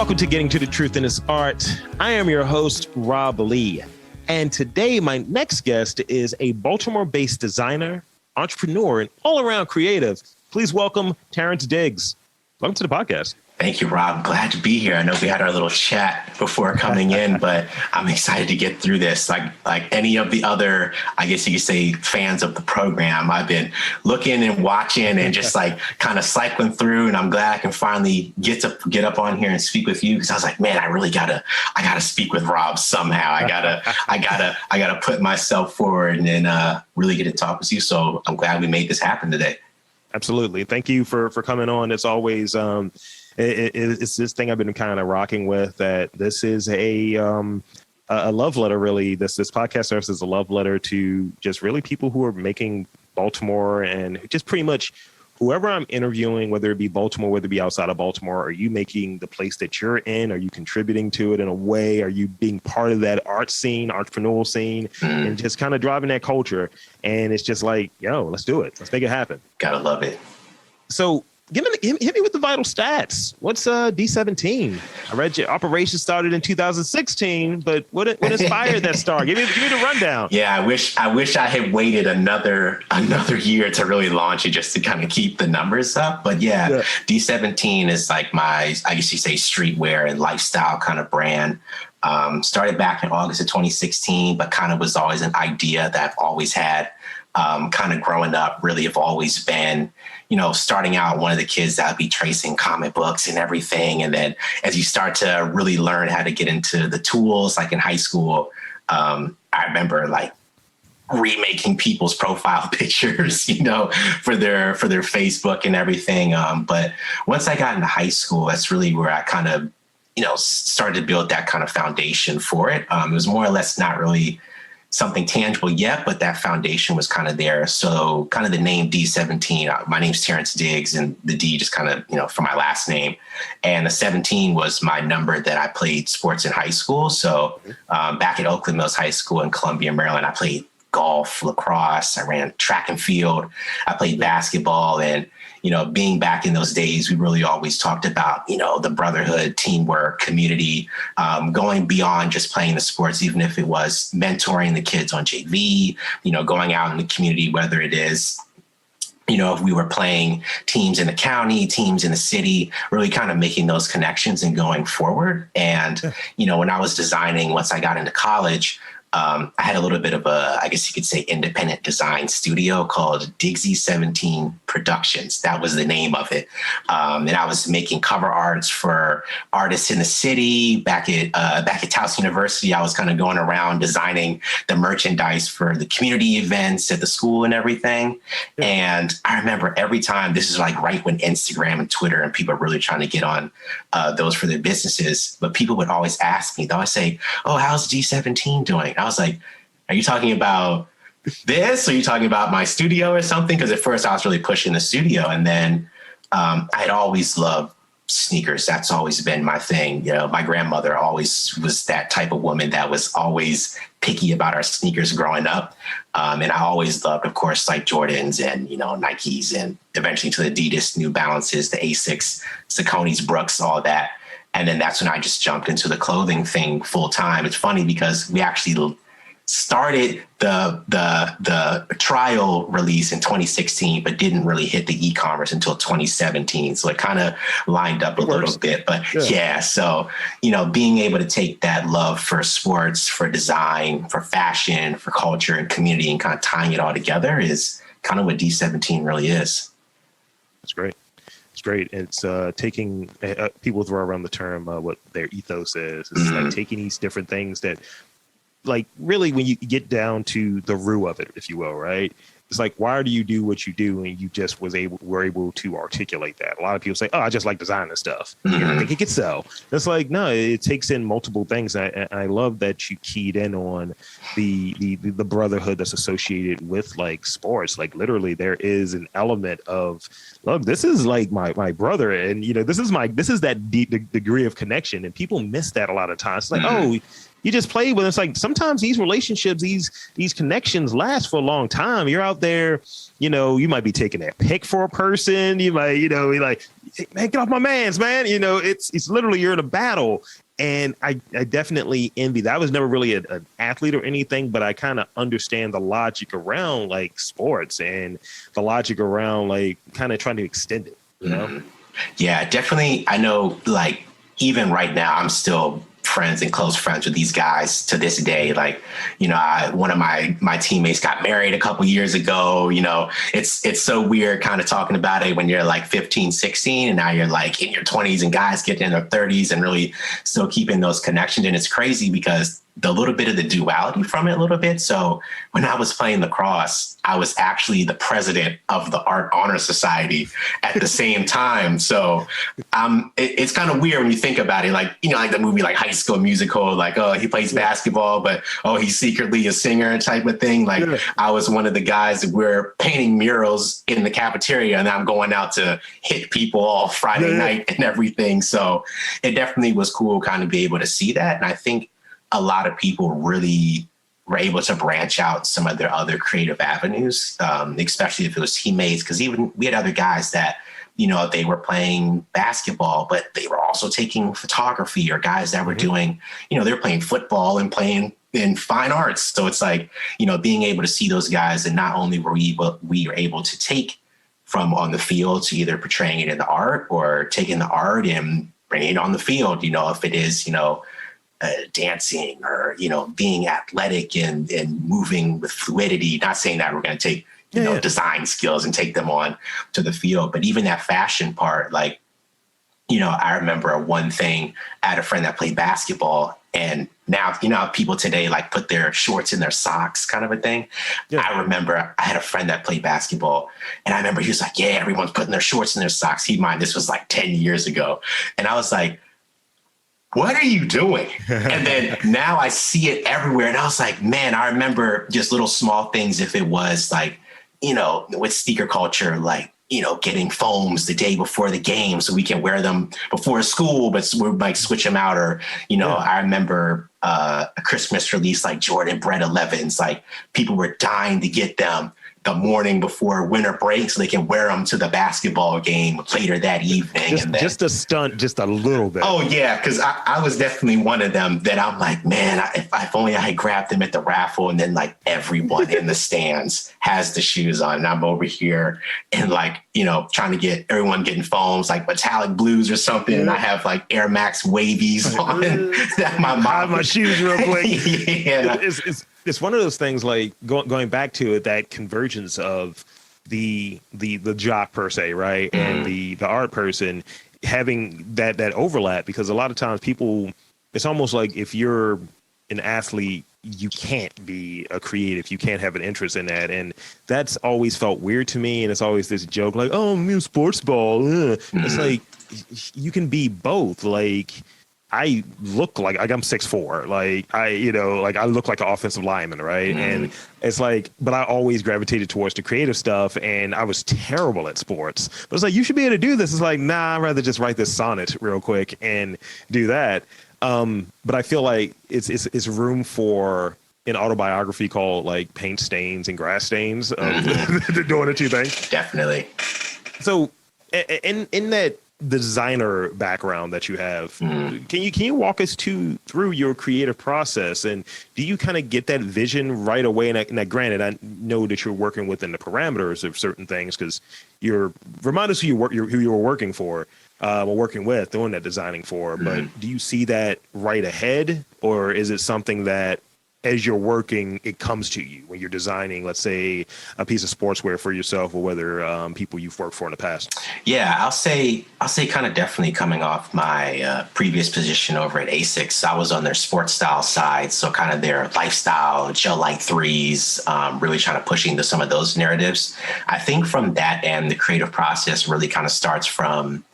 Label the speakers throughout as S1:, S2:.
S1: Welcome to Getting to the Truth in This Art. I am your host, Rob Lee. And today, my next guest is a Baltimore-based designer, entrepreneur, and all-around creative. Please welcome Terrance Diggs. Welcome to the podcast.
S2: Thank you, Rob. Glad to be here. I know we had our little chat before coming in, but I'm excited to get through this. Like any of the other, I guess you could say, fans of the program, I've been looking and watching and just like kind of cycling through. And I'm glad I can finally get up on here and speak with you, because I was like, man, I gotta speak with Rob somehow. I gotta put myself forward and really get to talk with you. So I'm glad we made this happen today. Absolutely.
S1: Thank you for coming on. It's always it's this thing I've been kind of rocking with, that this is a love letter, really. This podcast serves as a love letter to just really people who are making Baltimore, and just pretty much whoever I'm interviewing, whether it be Baltimore, whether it be outside of Baltimore. Are you making the place that you're in? Are you contributing to it in a way? Are you being part of that art scene, entrepreneurial scene, and just kind of driving that culture? And it's just like, let's do it. Let's make it happen.
S2: Gotta love it.
S1: So hit me with the vital stats. What's D17? I read your operation started in 2016, but what inspired that start? Give me the rundown.
S2: Yeah, I wish I had waited another year to really launch it, just to kind of keep the numbers up. But yeah. D17 is like my, I guess you say, streetwear and lifestyle kind of brand. Started back in August of 2016, but kind of was always an idea that I've always had. Kind of growing up, really have always been, starting out one of the kids that would be tracing comic books and everything. And then as you start to really learn how to get into the tools, like in high school, I remember like remaking people's profile pictures, for their Facebook and everything. But once I got into high school, that's really where I kind of, started to build that kind of foundation for it. It was more or less not really something tangible yet, but that foundation was kind of there. So kind of the name D17, my name's Terrance Diggs, and the D just kind of, for my last name. And the 17 was my number that I played sports in high school. So back at Oakland Mills High School in Columbia, Maryland, I played golf, lacrosse, I ran track and field, I played basketball. And being back in those days, we really always talked about, the brotherhood, teamwork, community, going beyond just playing the sports, even if it was mentoring the kids on JV, going out in the community, whether it is, if we were playing teams in the county, teams in the city, really kind of making those connections and going forward. And, when I was designing, once I got into college, I had a little bit of a, I guess you could say, independent design studio called D17 Productions. That was the name of it. And I was making cover arts for artists in the city. Back at Towson University, I was kind of going around designing the merchandise for the community events at the school and everything. Yeah. And I remember every time, this is like right when Instagram and Twitter and people are really trying to get on those for their businesses. But people would always ask me, they'll always say, "Oh, how's D17 doing?" I was like, "Are you talking about this? Or are you talking about my studio or something?" Because at first I was really pushing the studio. And then I'd always loved sneakers. That's always been my thing. My grandmother always was that type of woman that was always picky about our sneakers growing up. And I always loved, of course, like Jordans and, Nikes, and eventually to the Adidas, New Balances, the Asics, Saucony's, Brooks, all that. And then that's when I just jumped into the clothing thing full time. It's funny because we actually started the trial release in 2016, but didn't really hit the e-commerce until 2017. So it kind of lined up a little bit. But yeah, so, being able to take that love for sports, for design, for fashion, for culture and community, and kind of tying it all together is kind of what D17 really is.
S1: That's great. It's great. It's taking people throw around the term what their ethos is. It's like taking these different things that, like, really, when you get down to the root of it, if you will, right? It's like, why do you do what you do? And you just were able to articulate that. A lot of people say, "Oh, I just like designing stuff. I think it could sell." It's like, no, it takes in multiple things. And I love that you keyed in on the brotherhood that's associated with like sports. Like literally, there is an element of, look, this is like my brother, and this is that deep degree of connection, and people miss that a lot of times. It's like, oh, you just play with. It's like sometimes these relationships, these connections last for a long time. You're out there, you might be taking that pick for a person. You might, like hey, man, get off my man's, man. You know, it's literally you're in a battle. And I definitely envy that. I was never really an athlete or anything, but I kind of understand the logic around like sports and the logic around like kind of trying to extend it, you know?
S2: Yeah, definitely. I know, like, even right now, I'm still friends and close friends with these guys to this day. Like, you know, one of my teammates got married a couple years ago. You know, it's so weird kind of talking about it when you're like 15, 16, and now you're like in your 20s, and guys getting in their 30s and really still keeping those connections. And it's crazy because the little bit of the duality from it a little bit. So when I was playing lacrosse, I was actually the president of the Art Honor Society at the same time. So it's kind of weird when you think about it. Like, you know, like the movie, like High School Musical, like, oh, he plays basketball, but, oh, he's secretly a singer type of thing. Like I was one of the guys that were painting murals in the cafeteria, and I'm going out to hit people all Friday night and everything. So it definitely was cool kind of be able to see that. And I think a lot of people really were able to branch out some of their other creative avenues, especially if it was teammates. Because even we had other guys that, you know, they were playing basketball, but they were also taking photography, or guys that were doing, you know, they're playing football and playing in fine arts. So it's like, you know, being able to see those guys, and not only were we were able to take from on the field to either portraying it in the art or taking the art and bringing it on the field, you know, if it is, you know, dancing or, you know, being athletic and moving with fluidity. Not saying that we're going to take, you know, design skills and take them on to the field, but even that fashion part, like, you know, I remember one thing, I had a friend that played basketball, and now, you know, people today like put their shorts in their socks kind of a thing. Yeah. I remember I had a friend that played basketball, and I remember he was like, yeah, everyone's putting their shorts in their socks. Keep in mind, this was like 10 years ago. And I was like, what are you doing? And then now I see it everywhere. And I was like, man, I remember just little small things. If it was like, you know, with sneaker culture, like, you know, getting foams the day before the game so we can wear them before school, but we might switch them out. Or, you know, I remember a Christmas release like Jordan Bread 11s, like people were dying to get them the morning before winter break so they can wear them to the basketball game later that evening.
S1: Just a stunt, just a little bit.
S2: Oh, yeah, because I was definitely one of them that I'm like, man, if only I had grabbed them at the raffle, and then like everyone in the stands has the shoes on, and I'm over here and like, you know, trying to get everyone getting foams, like metallic blues or something. And I have like Air Max wavies on. That my mom
S1: hide my shoes real quick.
S2: Yeah.
S1: It's one of those things, like going back to it, that convergence of the jock per se, right, and the art person having that overlap, because a lot of times people, it's almost like if you're an athlete, you can't be a creative, you can't have an interest in that, and that's always felt weird to me. And it's always this joke like, oh, I'm in sports ball. It's like you can be both. Like, I look like I'm 6'4", like I look like an offensive lineman, right? And it's like, but I always gravitated towards the creative stuff, and I was terrible at sports. But it's like, you should be able to do this. It's like, nah, I'd rather just write this sonnet real quick and do that. But I feel like it's room for an autobiography called like Paint Stains and Grass Stains, doing the two things.
S2: Definitely.
S1: So in that designer background that you have, can you walk us through your creative process, and do you kind of get that vision right away? And granted, I know that you're working within the parameters of certain things, because remind us who you were working for, or working with, doing that designing for. But do you see that right ahead, or is it something that as you're working, it comes to you when you're designing, let's say, a piece of sportswear for yourself, or whether people you've worked for in the past?
S2: Yeah, I'll say kind of definitely coming off my previous position over at ASICS, I was on their sports style side. So kind of their lifestyle, gel light threes, really trying to push into some of those narratives. I think from that end, the creative process really kind of starts from,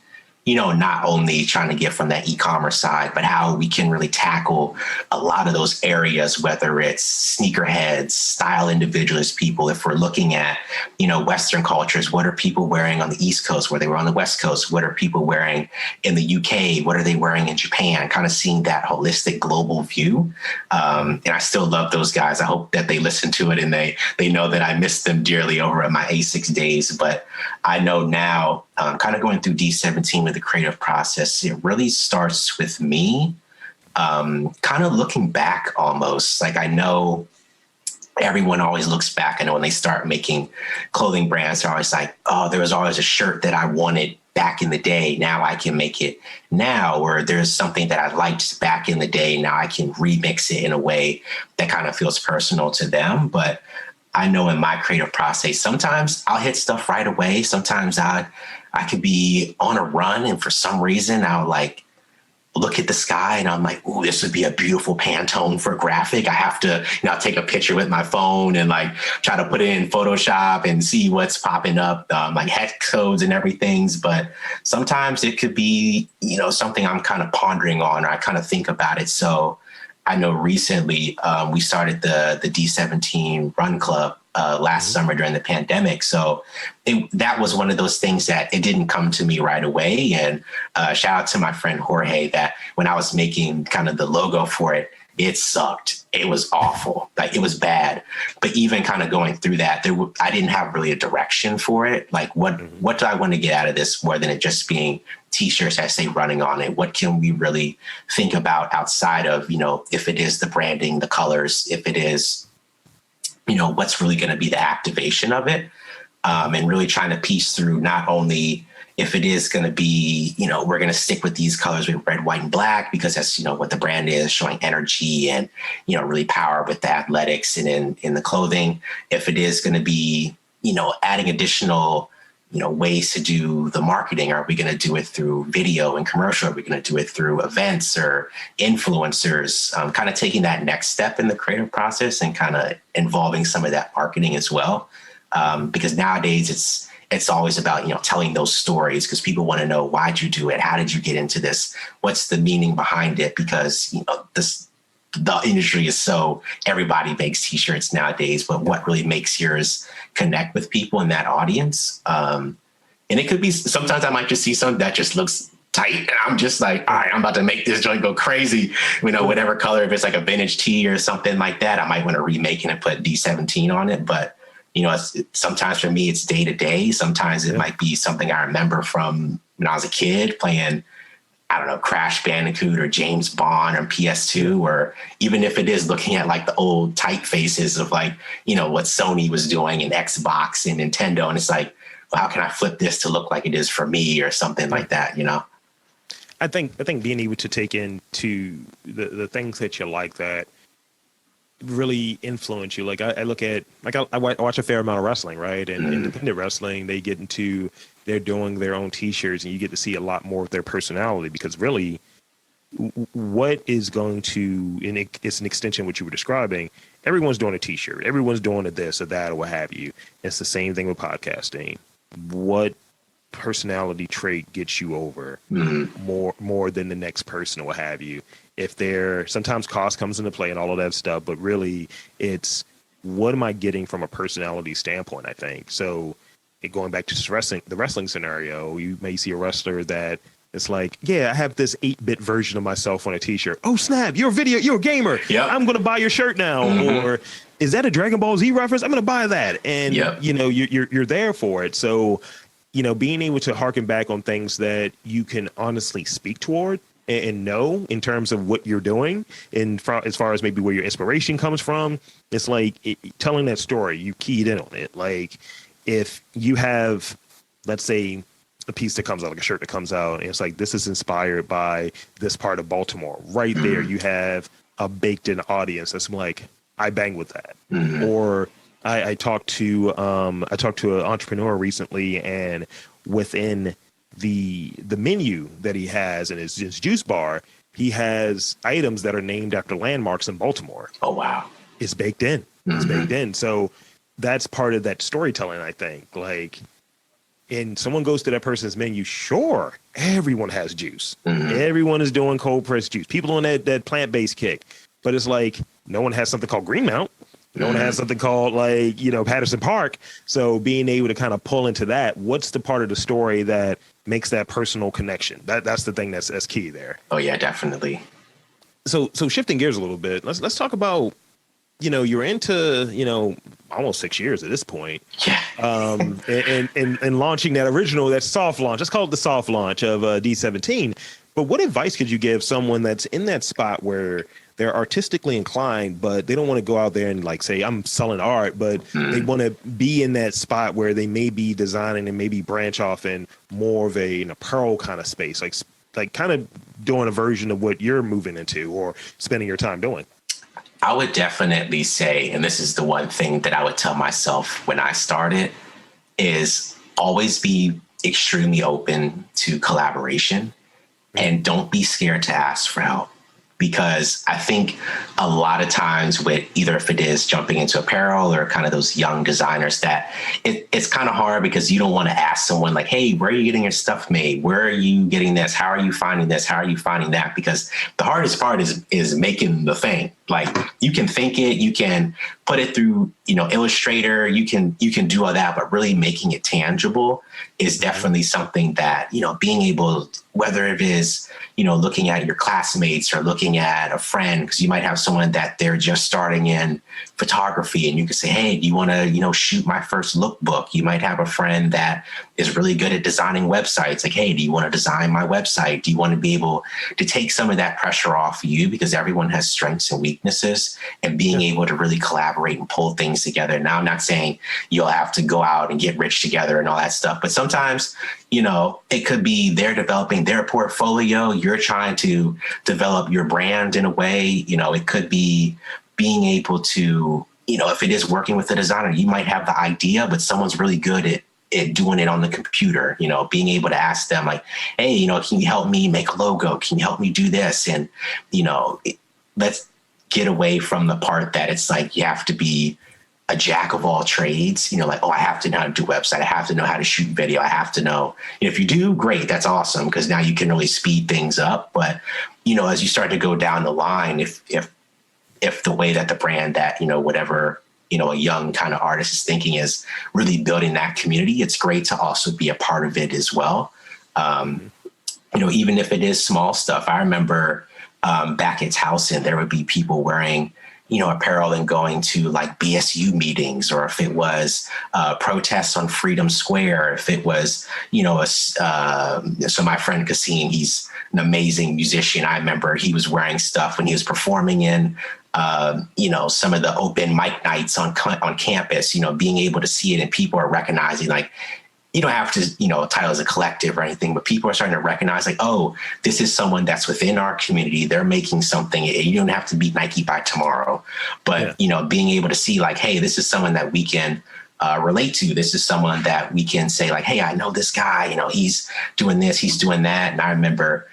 S2: you know, not only trying to get from that e-commerce side, but how we can really tackle a lot of those areas, whether it's sneakerheads, style individualist people. If we're looking at, you know, Western cultures, what are people wearing on the East Coast where they were on the West Coast? What are people wearing in the UK? What are they wearing in Japan? Kind of seeing that holistic global view. And I still love those guys. I hope that they listen to it and they know that I miss them dearly over at my ASICS days. But I know now, kind of going through D17 with the creative process, it really starts with me kind of looking back almost. Like I know everyone always looks back. I know when they start making clothing brands, they're always like, oh, there was always a shirt that I wanted back in the day. Now I can make it now, or there's something that I liked back in the day. Now I can remix it in a way that kind of feels personal to them. But I know in my creative process, sometimes I'll hit stuff right away. Sometimes I could be on a run, and for some reason I'll like look at the sky and I'm like, oh, this would be a beautiful Pantone for a graphic. I have to, I'll take a picture with my phone and like try to put it in Photoshop and see what's popping up, like hex codes and everything. But sometimes it could be, something I'm kind of pondering on, or I kind of think about it. So I know recently we started the D17 Run Club last summer during the pandemic. So that was one of those things that it didn't come to me right away. And shout out to my friend Jorge, that when I was making kind of the logo for it, it sucked. It was awful. Like it was bad. But even kind of going through that, I didn't have really a direction for it. Like what do I want to get out of this more than it just being T-shirts that say running on it? What can we really think about outside of, if it is the branding, the colors, if it is, what's really going to be the activation of it, and really trying to piece through not only if it is going to be, we're going to stick with these colors with red, white, and black, because that's, what the brand is, showing energy and, really power with the athletics and in the clothing. If it is going to be, adding additional, ways to do the marketing. Are we going to do it through video and commercial? Are we going to do it through events or influencers? Kind of taking that next step in the creative process and kind of involving some of that marketing as well. Because nowadays it's always about, telling those stories, because people want to know, why'd you do it? How did you get into this? What's the meaning behind it? Because, the industry is so, everybody makes T-shirts nowadays, but what really makes yours connect with people in that audience? And it could be, sometimes I might just see something that just looks tight, and I'm just like, all right, I'm about to make this joint go crazy. Whatever color, if it's like a vintage tee or something like that, I might want to remake it and put D17 on it. But sometimes for me, it's day to day. Sometimes it might be something I remember from when I was a kid playing, I don't know, Crash Bandicoot or James Bond or PS2, or even if it is looking at like the old typefaces of like, what Sony was doing and Xbox and Nintendo. And it's like, well, how can I flip this to look like it is for me or something like that, I
S1: think being able to take into the things that you like that really influence you. Like I look at, like I watch a fair amount of wrestling, right? And independent wrestling, they're doing their own T-shirts, and you get to see a lot more of their personality, because really what is going to, and it's an extension of what you were describing, everyone's doing a T-shirt, everyone's doing a this or that or what have you. It's the same thing with podcasting. What personality trait gets you over more than the next person or what have you? If sometimes cost comes into play and all of that stuff, but really it's, what am I getting from a personality standpoint, I think. So going back to the wrestling scenario, you may see a wrestler that it's like, yeah, I have this 8-bit version of myself on a T-shirt. Oh, snap, you're a gamer. Yep. I'm going to buy your shirt now. Or is that a Dragon Ball Z reference? I'm going to buy that. And, you're there for it. So, being able to harken back on things that you can honestly speak toward and know in terms of what you're doing, and as far as maybe where your inspiration comes from, it's like telling that story, you keyed in on it. Like, if you have, let's say, a piece that comes out, like a shirt that comes out, and it's like, this is inspired by this part of Baltimore. Right there, you have a baked-in audience that's like, I bang with that. Or I talked to an entrepreneur recently, and within the menu that he has in his juice bar, he has items that are named after landmarks in Baltimore.
S2: Oh, wow.
S1: It's baked in. It's baked in. So that's part of that storytelling, I think. Like, and someone goes to that person's menu, sure, everyone has juice. Everyone is doing cold pressed juice. People on that plant-based kick. But it's like, no one has something called Greenmount. No one has something called Patterson Park. So being able to kind of pull into that, what's the part of the story that makes that personal connection? That's the thing that's key there.
S2: Oh yeah, definitely.
S1: So shifting gears a little bit, let's talk about, you're into, almost 6 years at this point.
S2: Yeah.
S1: And launching that soft launch. Let's call it the soft launch of D17. But what advice could you give someone that's in that spot where they're artistically inclined, but they don't want to go out there and like say, I'm selling art, but they want to be in that spot where they may be designing and maybe branch off in more of an apparel kind of space, like kind of doing a version of what you're moving into or spending your time doing?
S2: I would definitely say, and this is the one thing that I would tell myself when I started, is always be extremely open to collaboration and don't be scared to ask for help. Because I think a lot of times with either if it is jumping into apparel or kind of those young designers that it's kind of hard because you don't want to ask someone like, hey, where are you getting your stuff made? Where are you getting this? How are you finding this? How are you finding that? Because the hardest part is making the thing. Like you can think it, you can put it through, Illustrator, you can do all that, but really making it tangible is definitely something that, being able, whether it is, looking at your classmates or looking at a friend, because you might have someone that they're just starting in photography and you can say, hey, do you want to, shoot my first lookbook? You might have a friend that is really good at designing websites. Like, hey, do you want to design my website? Do you want to be able to take some of that pressure off you? Because everyone has strengths and weaknesses, and being able to really collaborate and pull things together. Now, I'm not saying you'll have to go out and get rich together and all that stuff, but sometimes, it could be they're developing their portfolio. You're trying to develop your brand in a way. It could be being able to, if it is working with a designer, you might have the idea, but someone's really good at doing it on the computer, being able to ask them like, hey, can you help me make a logo? Can you help me do this? And, let's get away from the part that it's like, you have to be a jack of all trades, like, oh, I have to know how to do a website. I have to know how to shoot video. I have to know, if you do, great, that's awesome. Cause now you can really speed things up. But, as you start to go down the line, if the way that the brand that, whatever, a young kind of artist is thinking is really building that community, it's great to also be a part of it as well. Even if it is small stuff. I remember back at Towson, there would be people wearing, apparel and going to like BSU meetings, or if it was protests on Freedom Square, if it was, so my friend Kasim, he's an amazing musician. I remember he was wearing stuff when he was performing in, some of the open mic nights on campus, being able to see it and people are recognizing like, you don't have to, title as a collective or anything, but people are starting to recognize like, oh, this is someone that's within our community. They're making something. You don't have to beat Nike by tomorrow, but, being able to see like, hey, this is someone that we can relate to. This is someone that we can say like, hey, I know this guy, he's doing this, he's doing that. And I remember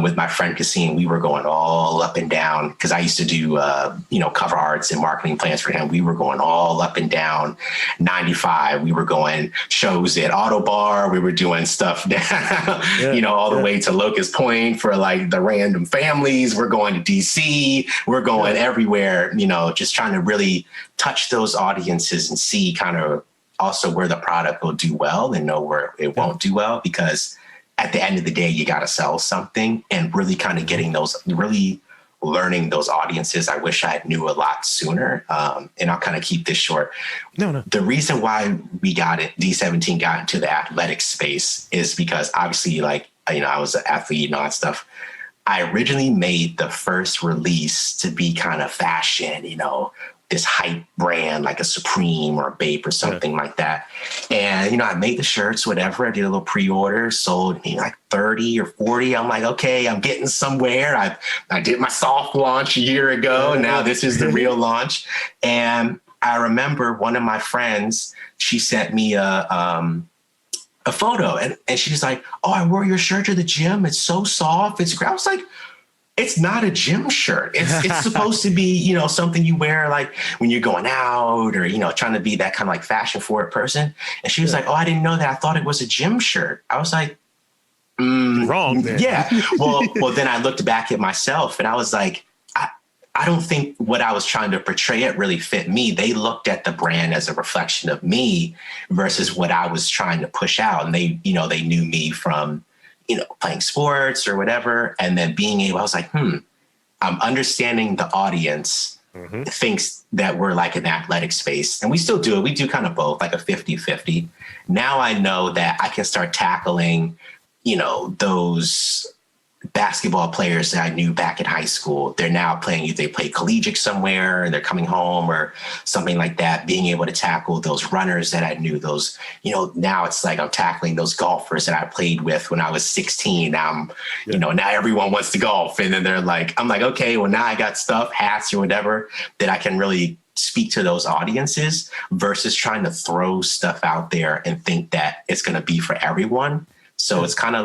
S2: with my friend Kasim, we were going all up and down because I used to do, cover arts and marketing plans for him. We were going all up and down 95. We were going shows at Auto Bar. We were doing stuff down, all the way to Locust Point for like the random families. We're going to DC. We're going everywhere, just trying to really touch those audiences and see kind of also where the product will do well and know where it won't do well, because at the end of the day, you got to sell something, and really kind of getting those, really learning those audiences. I wish I knew a lot sooner. And I'll kind of keep this short. No. The reason why D17 got into the athletic space is because obviously like, I was an athlete and all that stuff. I originally made the first release to be kind of fashion, this hype brand like a Supreme or a Bape or something like that. And, I made the shirts, whatever. I did a little pre-order, sold like 30 or 40. I'm like, okay, I'm getting somewhere. I did my soft launch a year ago. And now this is the real launch. And I remember one of my friends, she sent me a photo and she's like, oh, I wore your shirt to the gym. It's so soft. It's great. I was like, it's not a gym shirt. It's supposed to be, something you wear like when you're going out or, trying to be that kind of like fashion forward person. And she was like, oh, I didn't know that. I thought it was a gym shirt. I was like,
S1: wrong. Man.
S2: Yeah. Well, then I looked back at myself and I was like, I don't think what I was trying to portray it really fit me. They looked at the brand as a reflection of me versus what I was trying to push out. And they knew me from, playing sports or whatever. And then being able, I was like, I'm understanding the audience thinks that we're like an athletic space, and we still do it. We do kind of both, like a 50-50. Now I know that I can start tackling, those basketball players that I knew back in high school. They're now playing, they play collegiate somewhere and they're coming home or something like that, being able to tackle those runners that I knew, those, now it's like I'm tackling those golfers that I played with when I was 16. Now now everyone wants to golf. And then I'm like, okay, well now I got stuff, hats or whatever that I can really speak to those audiences versus trying to throw stuff out there and think that it's going to be for everyone. So it's kind of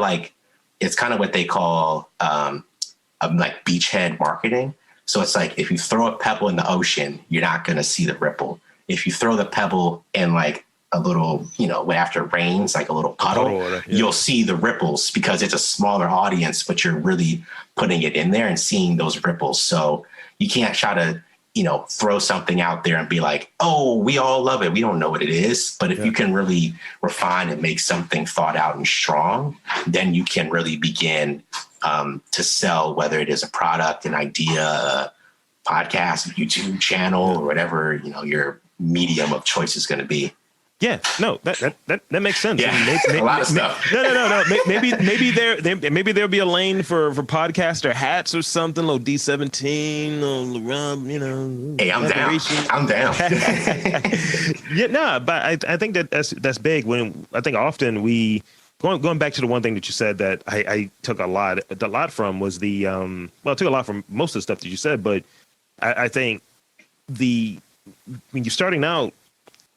S2: what they call like beachhead marketing. So it's like if you throw a pebble in the ocean, you're not going to see the ripple. If you throw the pebble in like a little, after it rains, like a little puddle, you'll see the ripples because it's a smaller audience, but you're really putting it in there and seeing those ripples. So you can't try to, throw something out there and be like, oh, we all love it. We don't know what it is. But if you can really refine and make something thought out and strong, then you can really begin to sell, whether it is a product, an idea, a podcast, a YouTube channel, or whatever, your medium of choice is going to be.
S1: Yeah, no, that makes sense.
S2: Yeah, a lot of stuff.
S1: No. Maybe there'll be a lane for podcaster hats or something. Little D17, little
S2: Hey, I'm down. I'm down.
S1: Yeah, no, but I think that's big. When I think often going back to the one thing that you said that I took a lot from was I took a lot from most of the stuff that you said, but I think when you're starting out.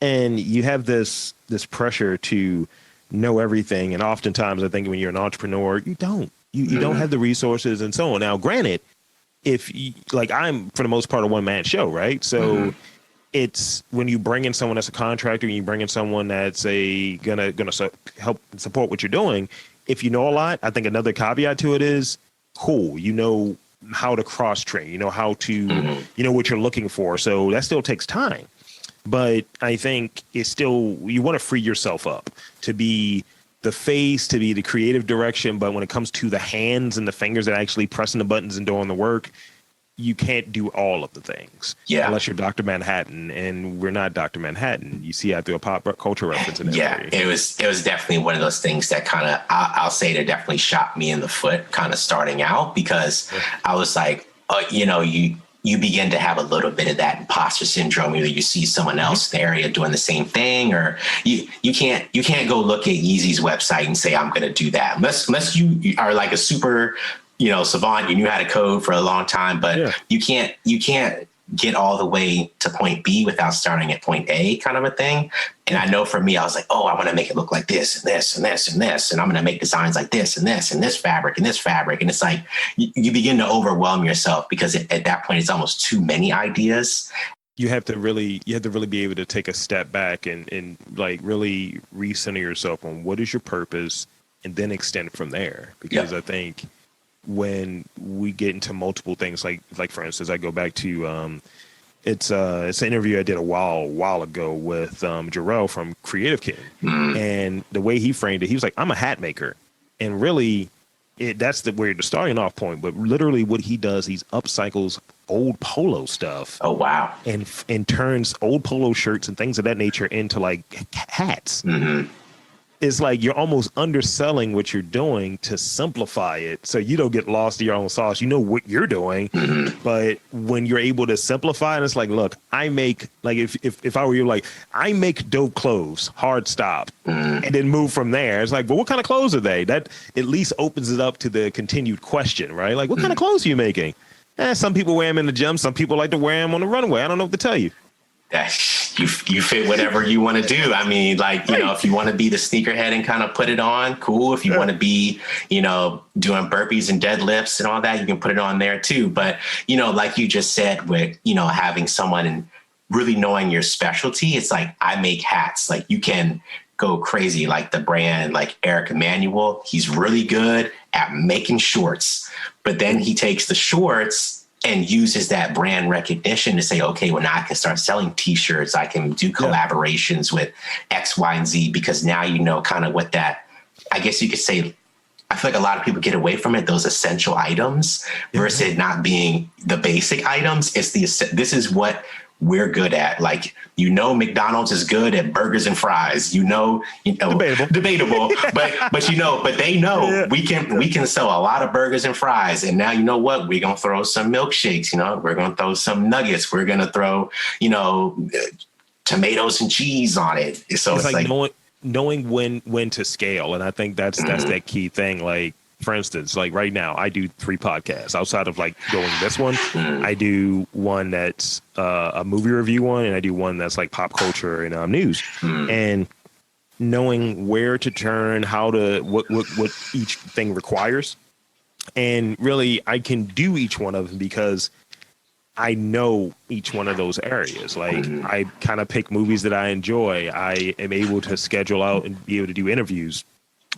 S1: And you have this pressure to know everything. And oftentimes I think when you're an entrepreneur, you don't have the resources and so on. Now, granted, I'm for the most part a one-man show, right? So it's when you bring in someone that's a contractor and you bring in someone that's gonna help support what you're doing. If you know a lot, I think another caveat to it is cool. You know how to cross train, how to, what you're looking for. So that still takes time. But I think it's still, you want to free yourself up to be the face, to be the creative direction. But when it comes to the hands and the fingers that are actually pressing the buttons and doing the work, you can't do all of the things. Yeah. Unless you're Dr. Manhattan, and we're not Dr. Manhattan. You see, I threw a pop culture reference in there.
S2: Yeah, it was definitely one of those things that kind of, I'll say that definitely shot me in the foot kind of starting out, because I was like, you begin to have a little bit of that imposter syndrome. Either you see someone else in the area doing the same thing, or you can't go look at Yeezy's website and say, I'm going to do that. Unless you are like a super, savant, you knew how to code for a long time, but you can't get all the way to point B without starting at point A, kind of a thing. And I know for me, I was like, oh, I want to make it look like this and this and this and this. And I'm going to make designs like this and this and this fabric and this fabric. And it's like, you begin to overwhelm yourself because at that point, it's almost too many ideas.
S1: You have to really be able to take a step back and like really recenter yourself on what is your purpose and then extend from there. Because I think when we get into multiple things, like for instance, I go back to it's an interview I did a while ago with Jarrell from Creative King, and the way he framed it, he was like, I'm a hat maker, and really that's where the starting off point. But literally, what he does, he's upcycles old polo stuff.
S2: Oh wow!
S1: And turns old polo shirts and things of that nature into like hats. It's like you're almost underselling what you're doing to simplify it so you don't get lost in your own sauce. You know what you're doing, but when you're able to simplify it, it's like, look, I make, like, if I were you, like, I make dope clothes, hard stop, and then move from there. It's like, well, what kind of clothes are they? That at least opens it up to the continued question, right? Like, what kind of clothes are you making? Some people wear them in the gym. Some people like to wear them on the runway. I don't know what to tell you.
S2: You fit whatever you want to do. I mean, like, if you want to be the sneakerhead and kind of put it on, cool. If you want to be, doing burpees and deadlifts and all that, you can put it on there too. But, like you just said, with, having someone and really knowing your specialty, it's like, I make hats. Like, you can go crazy. Like the brand, like Eric Emanuel, he's really good at making shorts, but then he takes the shorts and uses that brand recognition to say, okay, well, now I can start selling T-shirts. I can do collaborations with X, Y, and Z, because now you know kind of what that, I guess you could say, I feel like a lot of people get away from it, those essential items versus it not being the basic items. It's this is what we're good at. Like, McDonald's is good at burgers and fries, debatable, but they know we can sell a lot of burgers and fries. And now, you know what, we're going to throw some milkshakes, we're going to throw some nuggets. We're going to throw, tomatoes and cheese on it. So it's like
S1: knowing when to scale. And I think that's that key thing. Like, for instance, like right now, I do 3 podcasts outside of like doing this one. I do one that's a movie review one, and I do one that's like pop culture and news. And knowing where to turn, how to what each thing requires, and really I can do each one of them because I know each one of those areas. Like, I kind of pick movies that I enjoy. I am able to schedule out and be able to do interviews.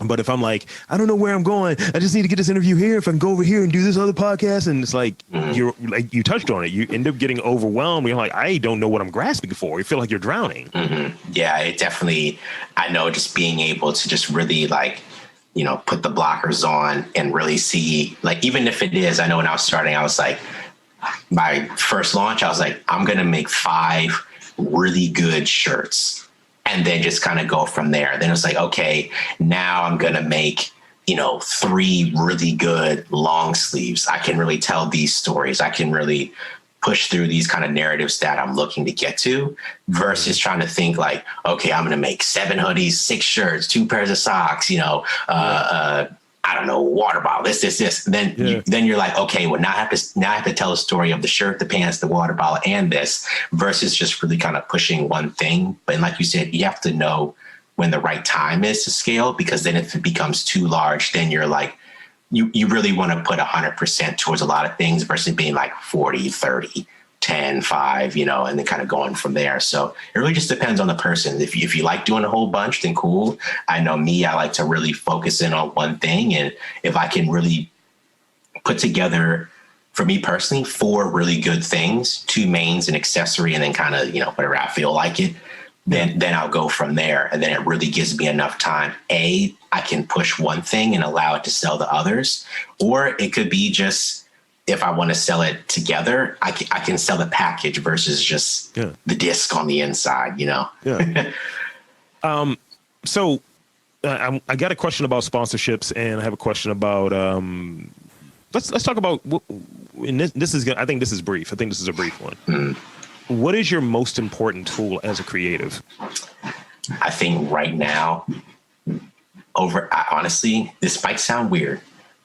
S1: But if I'm like, I don't know where I'm going, I just need to get this interview here. If I can go over here and do this other podcast, and it's like, you're like, you touched on it. You end up getting overwhelmed. You're like, I don't know what I'm grasping for. You feel like you're drowning.
S2: Yeah, it definitely, I know, just being able to just really like, put the blockers on and really see, like, even if it is, I know when I was starting, I was like, my first launch, I was like, I'm going to make 5 really good shirts. And then just kind of go from there. Then it's like, okay, now I'm going to make, 3 really good long sleeves. I can really tell these stories. I can really push through these kind of narratives that I'm looking to get to, versus trying to think like, okay, I'm going to make 7 hoodies, 6 shirts, 2 pairs of socks, I don't know, water bottle, this. And then you're like, okay, well, now I have to tell a story of the shirt, the pants, the water bottle, and this, versus just really kind of pushing one thing. But like you said, you have to know when the right time is to scale, because then if it becomes too large, then you're like, you really want to put 100% towards a lot of things versus being like 40, 30, 10, 5, and then kind of going from there. So it really just depends on the person. If you like doing a whole bunch, then cool. I know me, I like to really focus in on one thing. And if I can really put together, for me personally, 4 really good things, 2 mains, an accessory, and then kind of, whatever I feel like it, then I'll go from there. And then it really gives me enough time. I can push one thing and allow it to sell the others, or it could be just, if I want to sell it together, I can sell the package versus just the disc on the inside,
S1: So I got a question about sponsorships, and I have a question about let's talk about, and this is, I think this is brief. I think this is a brief one. What is your most important tool as a creative?
S2: I think right now, honestly, this might sound weird.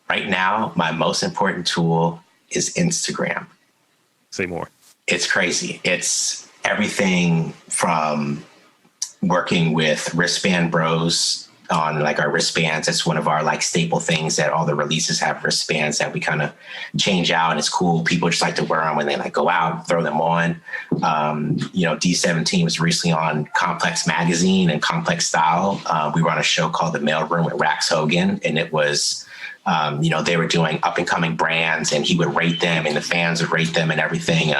S2: Right now, my most important tool is Instagram.
S1: Say more.
S2: It's crazy. It's everything from working with Wristband Bros on like our wristbands. It's one of our like staple things that all the releases have, wristbands that we kind of change out, and it's cool. People just like to wear them when they like go out and throw them on. D17 was recently on Complex Magazine and Complex Style. We were on a show called The Mailroom with Rax Hogan, and it was, they were doing up and coming brands, and he would rate them and the fans would rate them and everything.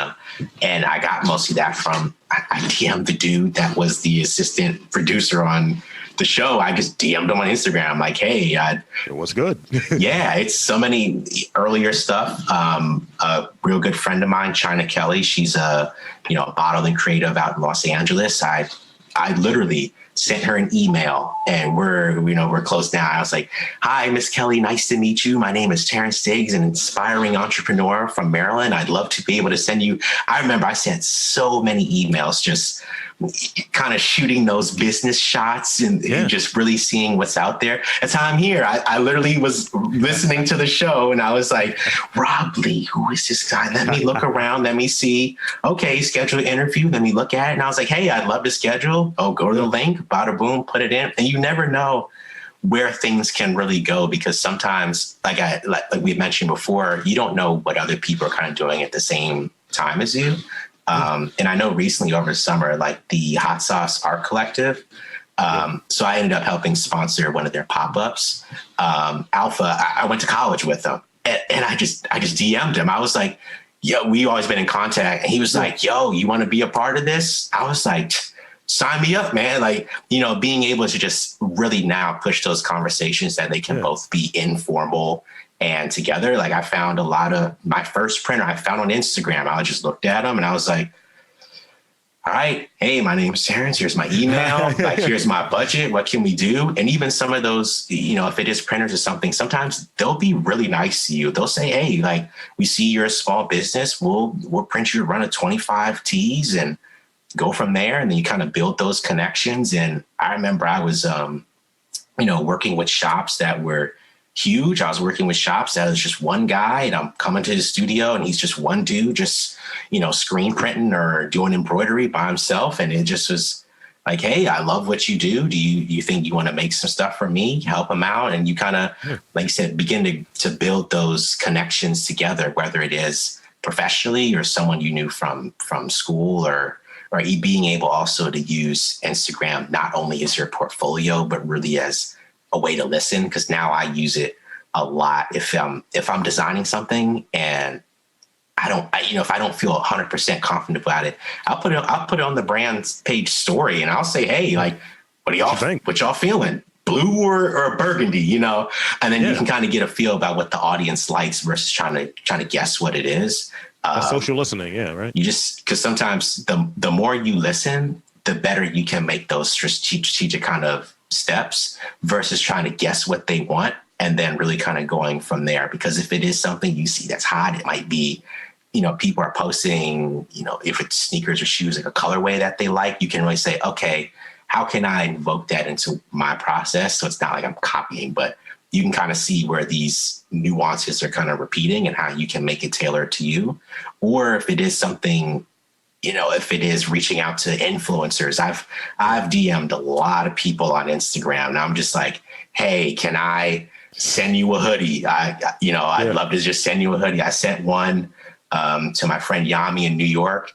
S2: And I got mostly that from, I DM'd the dude that was the assistant producer on the show. I just DM'd him on Instagram, like, hey,
S1: it was good.
S2: Yeah, it's so many earlier stuff. A real good friend of mine, China Kelly, she's a modeling creative out in Los Angeles. I literally sent her an email, and we're close now. I was like, hi, Miss Kelly, nice to meet you. My name is Terrance Diggs, an inspiring entrepreneur from Maryland. I'd love to be able to send you. I remember I sent so many emails, just kind of shooting those business shots and just really seeing what's out there. That's how I'm here. I literally was listening to the show, and I was like, Rob Lee, who is this guy? Let me look around. Let me see. Okay, schedule an interview. Let me look at it. And I was like, hey, I'd love to schedule. Oh, go to the link, bada boom, put it in. And you never know where things can really go, because sometimes, like we mentioned before, you don't know what other people are kind of doing at the same time as you. And I know recently over the summer, like the Hot Sauce Art Collective. So I ended up helping sponsor one of their pop-ups. Alpha, I went to college with them, and I just DM'd him. I was like, yo, we always been in contact. And he was like, yo, you want to be a part of this? I was like, sign me up, man. Like, being able to just really now push those conversations that they can both be informal and together. Like I found a lot of my first printer I found on Instagram. I just looked at them and I was like, all right, hey, my name's Terrance. Here's my email. Like, here's my budget. What can we do? And even some of those, if it is printers or something, sometimes they'll be really nice to you. They'll say, hey, like, we see you're a small business. We'll print you a run of 25 T's and go from there. And then you kind of build those connections. And I remember I was, working with shops that were huge. I was working with shops that was just one guy, and I'm coming to his studio and he's just one dude, just, screen printing or doing embroidery by himself. And it just was like, hey, I love what you do. Do you think you want to make some stuff for me, help him out? And you kind of, like you said, begin to build those connections together, whether it is professionally or someone you knew from school or being able also to use Instagram, not only as your portfolio, but really as a way to listen. Because now I use it a lot. If I'm designing something and if I don't feel 100% confident about it, I'll put it on the brand's page story and I'll say, hey, like, what y'all feeling? Blue or burgundy, and then you can kind of get a feel about what the audience likes versus trying to guess what it is.
S1: Social listening. Yeah. Right.
S2: Because sometimes the more you listen, the better you can make those strategic kind of steps versus trying to guess what they want and then really kind of going from there. Because if it is something you see that's hot, it might be, people are posting, if it's sneakers or shoes, like a colorway that they like, you can really say, okay, how can I invoke that into my process? So it's not like I'm copying, but you can kind of see where these nuances are kind of repeating and how you can make it tailored to you. Or if it is something, if it is reaching out to influencers, I've DM'd a lot of people on Instagram and I'm just like, hey, can I send you a hoodie? I'd love to just send you a hoodie. I sent one to my friend Yami in New York,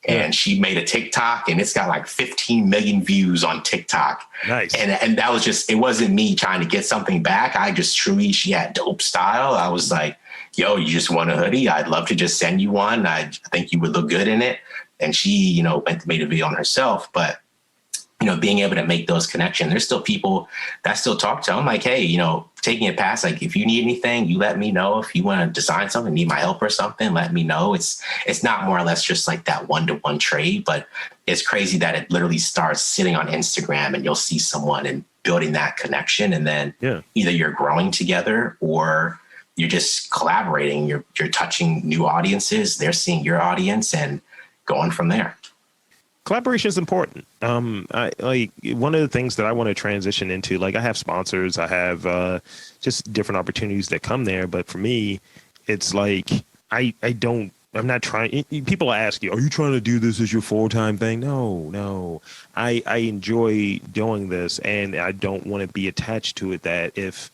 S2: and she made a TikTok and it's got like 15 million views on TikTok.
S1: Nice.
S2: And that was just, it wasn't me trying to get something back. She had dope style. I was like, yo, you just want a hoodie? I'd love to just send you one. I think you would look good in it. And she, went and made a video on herself, but being able to make those connections, there's still people that still talk to. I'm like, hey, taking it past, like, if you need anything, you let me know. If you want to design something, need my help or something, let me know. It's not more or less just like that one-to-one trade, but it's crazy that it literally starts sitting on Instagram and you'll see someone and building that connection. And then either you're growing together or you're just collaborating. You're touching new audiences. They're seeing your audience and going from there.
S1: Collaboration is important. I like one of the things that I want to transition into, like I have sponsors, I have just different opportunities that come there. But for me, it's like, I'm not trying. People ask you, are you trying to do this as your full-time thing? No. I enjoy doing this and I don't want to be attached to it that if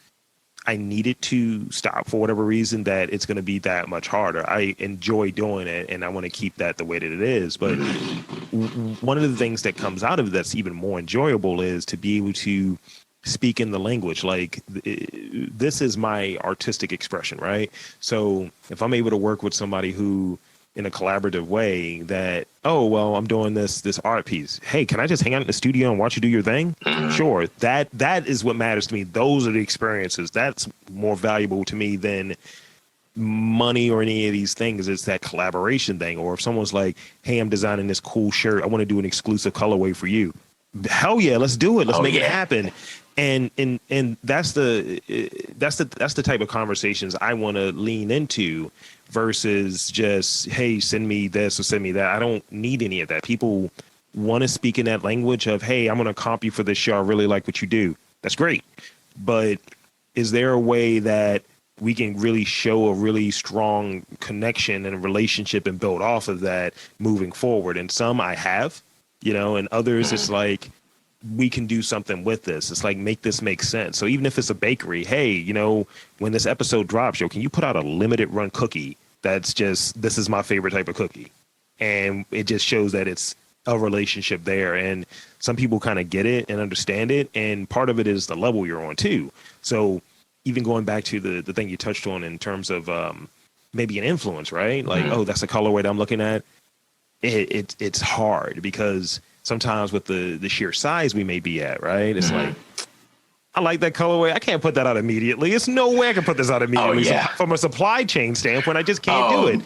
S1: I needed to stop for whatever reason, that it's going to be that much harder. I enjoy doing it and I want to keep that the way that it is. But one of the things that comes out of it that's even more enjoyable is to be able to speak in the language. Like this is my artistic expression, right? So if I'm able to work with somebody who in a collaborative way that, oh, well, I'm doing this art piece. Hey, can I just hang out in the studio and watch you do your thing? Sure. That is what matters to me. Those are the experiences. That's more valuable to me than money or any of these things. It's that collaboration thing. Or if someone's like, hey, I'm designing this cool shirt, I want to do an exclusive colorway for you. Hell yeah, let's do it. Let's make it happen. And that's the type of conversations I want to lean into versus just, hey, send me this or send me that. I don't need any of that. People want to speak in that language of, hey, I'm going to comp you for this show. I really like what you do. That's great. But is there a way that we can really show a really strong connection and a relationship and build off of that moving forward? And some I have, and others it's like, we can do something with this. It's like, make this make sense. So even if it's a bakery, hey, when this episode drops, can you put out a limited run cookie that's just, this is my favorite type of cookie? And it just shows that it's a relationship there. And some people kind of get it and understand it. And part of it is the level you're on too. So even going back to the thing you touched on in terms of maybe an influence, right? Like, oh, that's a colorway that I'm looking at. It's hard because sometimes with the sheer size we may be at, right? It's like, I like that colorway. I can't put that out immediately. It's no way I can put this out immediately.
S2: Oh, yeah.
S1: So from a supply chain standpoint, I just can't do it.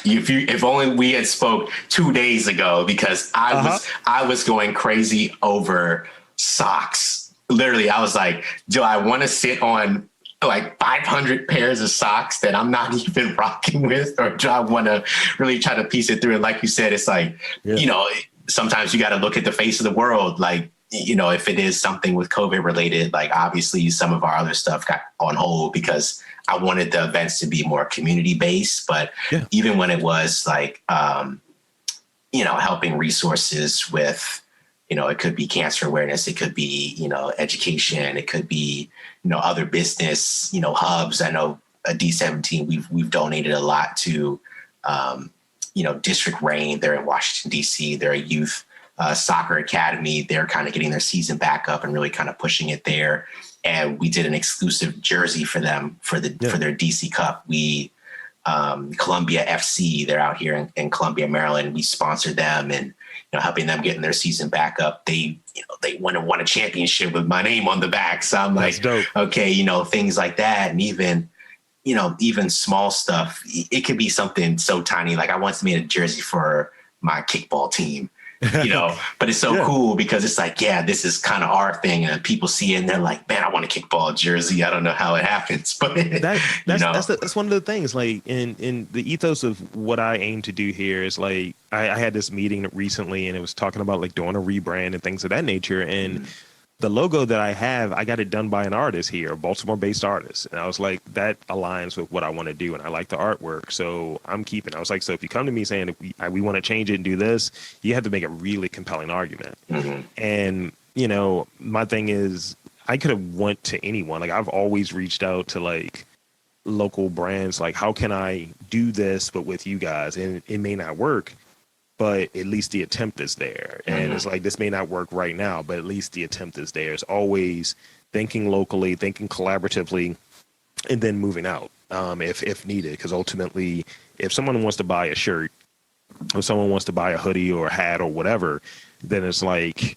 S2: If only we had spoke 2 days ago, because I was going crazy over socks. Literally, I was like, do I want to sit on like 500 pairs of socks that I'm not even rocking with, or do I want to really try to piece it through? And like you said, it's like, sometimes you got to look at the face of the world. Like, if it is something with COVID related, like obviously some of our other stuff got on hold because I wanted the events to be more community based. But even when it was like, helping resources with, it could be cancer awareness, it could be, education, it could be, other business, hubs. I know at D17, we've donated a lot to, District Reign. They're in Washington, D.C. They're a youth soccer academy. They're kind of getting their season back up and really kind of pushing it there. And we did an exclusive jersey for them for their DC Cup. We Columbia FC, they're out here in Columbia, Maryland. We sponsored them and helping them getting their season back up. They won a championship with my name on the back. So I'm like, okay, things like that, and even small stuff. It could be something so tiny. Like I once made a jersey for my kickball team. But it's so cool because it's like, this is kind of our thing, and people see it and they're like, man, I want a kickball jersey. I don't know how it happens, but
S1: that's one of the things. Like in the ethos of what I aim to do here is like, I had this meeting recently and it was talking about like doing a rebrand and things of that nature. And the logo that I have, I got it done by an artist here, a Baltimore-based artist. And I was like, that aligns with what I want to do. And I like the artwork. So I'm keeping. I was like, so if you come to me saying if we want to change it and do this, you have to make a really compelling argument. And, my thing is, I could have went to anyone. Like I've always reached out to like local brands. Like, how can I do this, but with you guys? And it may not work, but at least the attempt is there. And it's like, this may not work right now, but at least the attempt is there. It's always thinking locally, thinking collaboratively, and then moving out if needed. Because ultimately, if someone wants to buy a shirt, or someone wants to buy a hoodie or a hat or whatever, then it's like,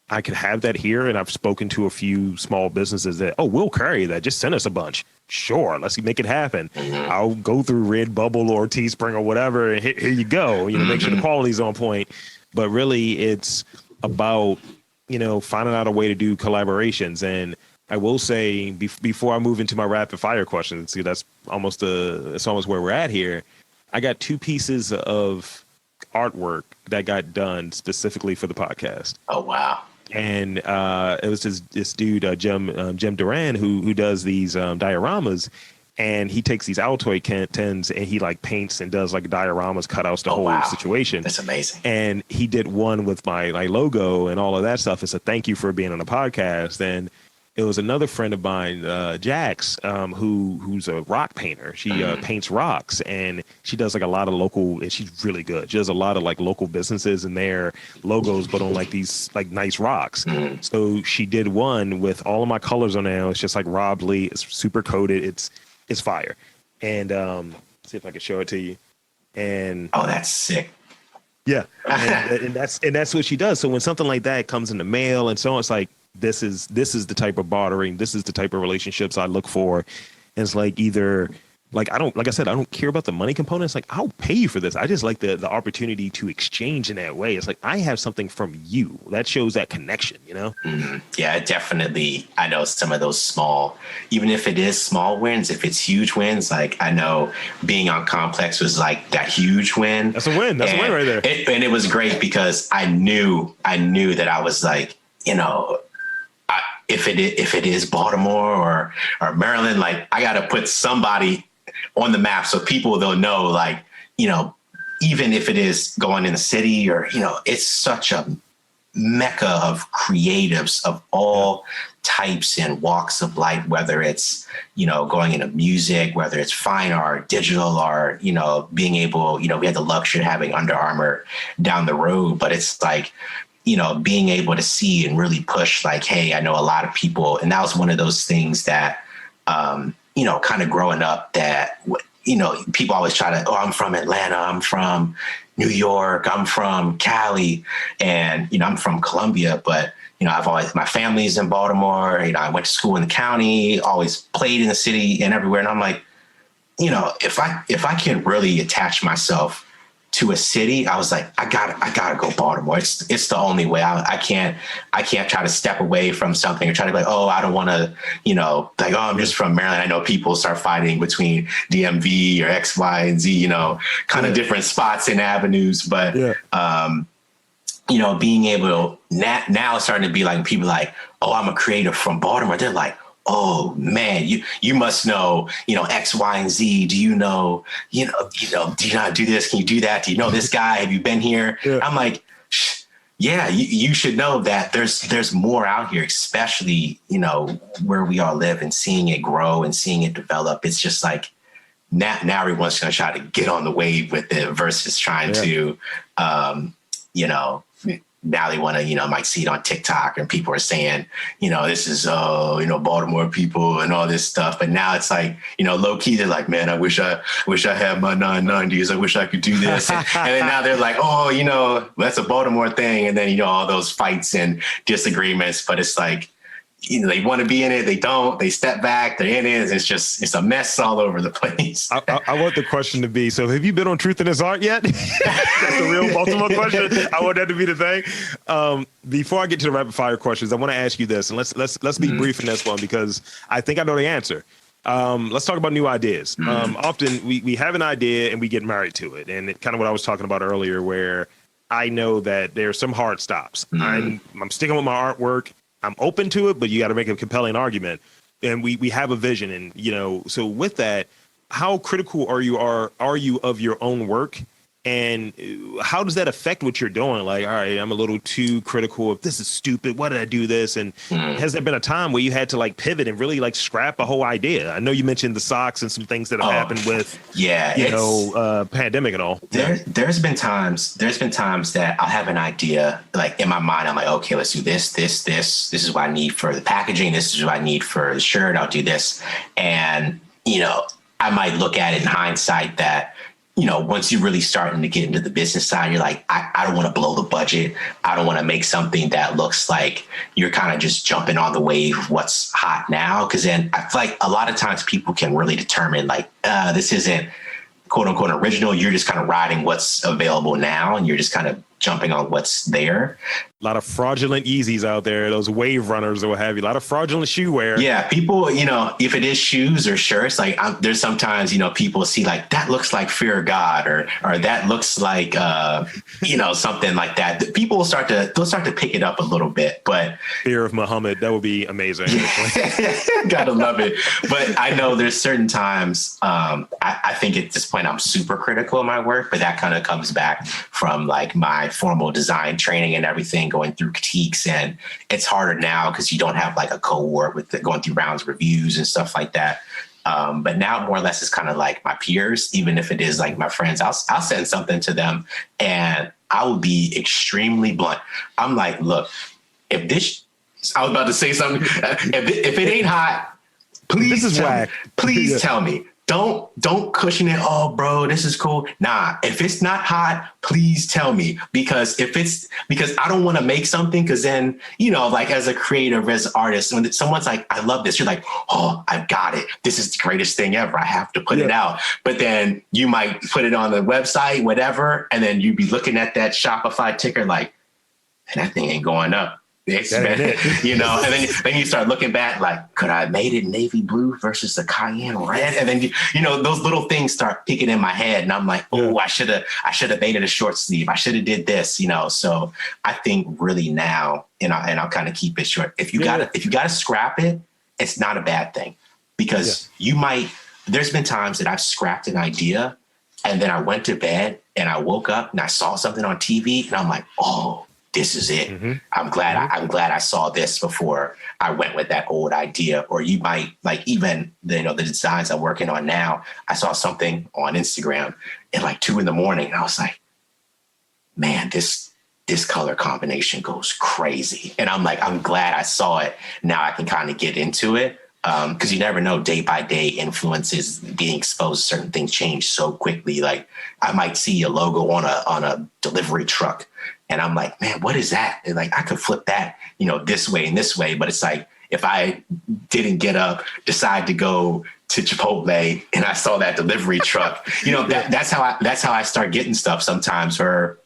S1: I could have that here. And I've spoken to a few small businesses that, we'll carry that. Just send us a bunch. Sure, let's make it happen. I'll go through Redbubble or Teespring or whatever, and here you go. Make sure the quality's on point. But really, it's about finding out a way to do collaborations. And I will say, before I move into my rapid fire questions, see that's almost where we're at here. I got 2 pieces of artwork that got done specifically for the podcast.
S2: Oh wow!
S1: And it was this dude, Jim Duran, who does these dioramas, and he takes these Altoid tins and he like paints and does like dioramas, cutouts, the whole situation.
S2: That's amazing.
S1: And he did one with my logo and all of that stuff. It's a thank you for being on the podcast. And it was another friend of mine, Jax, who's a rock painter. She paints rocks, and she does like a lot of local, and she's really good. She does a lot of like local businesses and their logos, but on like these like nice rocks. So she did one with all of my colors on there. It's just like Rob Lee. It's super coated. It's fire. And see if I can show it to you. And
S2: that's sick.
S1: Yeah, and that's what she does. So when something like that comes in the mail and so on, it's like, this is the type of bartering. This is the type of relationships I look for. And it's like either like I don't care about the money component. It's like, I'll pay you for this. I just like the opportunity to exchange in that way. It's like, I have something from you that shows that connection,
S2: Yeah, definitely. I know some of those small, even if it is small wins, if it's huge wins, like I know being on Complex was like that huge win.
S1: That's a win. That's a win right there.
S2: And it was great because I knew that I was like, if it is Baltimore or Maryland, like I got to put somebody on the map so people they'll know, like, even if it is going in the city or, it's such a mecca of creatives of all types and walks of life, whether it's, going into music, whether it's fine art, digital art, being able, we had the luxury of having Under Armour down the road, but it's like, being able to see and really push like, hey, I know a lot of people. And that was one of those things that, kind of growing up that, people always try to, I'm from Atlanta, I'm from, New York, I'm from Cali, and, I'm from Columbia, but, my family's in Baltimore. I went to school in the county, always played in the city and everywhere. And I'm like, if I can really attach myself to a city, I was like, I gotta go Baltimore. It's the only way. I can't try to step away from something or try to be like, oh, I don't want to, like, oh, I'm just from Maryland. I know people start fighting between DMV or X, Y, and Z, kind of different spots and avenues. But, being able to now it's starting to be like people like, oh, I'm a creative from Baltimore. They're like, oh man, you must know, X, Y, and Z. Do you know, do you not do this? Can you do that? Do you know this guy? Have you been here? Yeah. I'm like, yeah, you should know that there's more out here, especially, where we all live, and seeing it grow and seeing it develop. It's just like now everyone's going to try to get on the wave with it versus trying to, now they want to, might see it on TikTok and people are saying, this is, Baltimore people and all this stuff. But now it's like, low key, they're like, man, I wish I had my 990s. I wish I could do this. And then now they're like, oh, that's a Baltimore thing. And then, all those fights and disagreements. But it's like, they want to be in it. They don't. They step back. They're in it. It's a mess all over the place.
S1: I want the question to be, so have you been on Truth in His Art yet? That's the real Baltimore question. I want that to be the thing. Before I get to the rapid fire questions, I want to ask you this, and let's be brief in this one because I think I know the answer. Let's talk about new ideas. Often we have an idea and we get married to it. And kind of what I was talking about earlier, where I know that there's some hard stops. I'm sticking with my artwork. I'm open to it, but you got to make a compelling argument. And we have a vision. And, so with that, how critical are you of your own work? And how does that affect what you're doing? Like, all right, I'm a little too critical of this is stupid. Why did I do this? And has there been a time where you had to like pivot and really like scrap a whole idea? I know you mentioned the socks and some things that have happened with, pandemic and all.
S2: There's been times that I'll have an idea like in my mind. I'm like, okay, let's do this. This is what I need for the packaging. This is what I need for the shirt. I'll do this. And, I might look at it in hindsight that, once you're really starting to get into the business side, you're like, I don't want to blow the budget. I don't want to make something that looks like you're kind of just jumping on the wave of what's hot now. Because then I feel like a lot of times people can really determine like, this isn't quote unquote original. You're just kind of riding what's available now and you're just kind of jumping on what's there.
S1: A lot of fraudulent Yeezys out there, those wave runners or what have you, a lot of fraudulent shoe wear.
S2: Yeah, people, if it is shoes or shirts, like there's sometimes, people see like that looks like Fear of God or that looks like, something like that. People will start to pick it up a little bit, but
S1: Fear of Muhammad, that would be amazing.
S2: Gotta love it. But I know there's certain times, I think at this point I'm super critical of my work, but that kind of comes back from like my formal design training and everything, going through critiques, and it's harder now because you don't have like a cohort with going through rounds of reviews and stuff like that. But now more or less it's kind of like my peers, even if it is like my friends, I'll send something to them and I will be extremely blunt. I'm like, look, I was about to say something. If it ain't hot, please tell me. Don't cushion it. Oh, bro, this is cool. Nah, if it's not hot, please tell me, because I don't want to make something. Because then, like as a creative, as an artist, when someone's like, I love this, you're like, oh, I've got it. This is the greatest thing ever. I have to put it out. But then you might put it on the website, whatever. And then you'd be looking at that Shopify ticker like, and that thing ain't going up. And then you start looking back like, could I have made it navy blue versus the cayenne red? And then, those little things start picking in my head. And I'm like, oh, I should have made it a short sleeve. I should have did this, So I think really now, and I'll kind of keep it short. If you gotta scrap it, it's not a bad thing, because there's been times that I've scrapped an idea and then I went to bed and I woke up and I saw something on TV and I'm like, oh, this is it. Mm-hmm. I'm glad I saw this before I went with that old idea. Or you might like even the designs I'm working on now. I saw something on Instagram at like 2 a.m. and I was like, man, this color combination goes crazy. And I'm like, I'm glad I saw it. Now I can kind of get into it. because you never know, day by day influences, being exposed to certain things change so quickly. Like I might see a logo on a delivery truck and I'm like, man, what is that? And like I could flip that, this way and this way. But it's like, if I didn't get up, decide to go to Chipotle and I saw that delivery truck, that's how I start getting stuff sometimes. Or,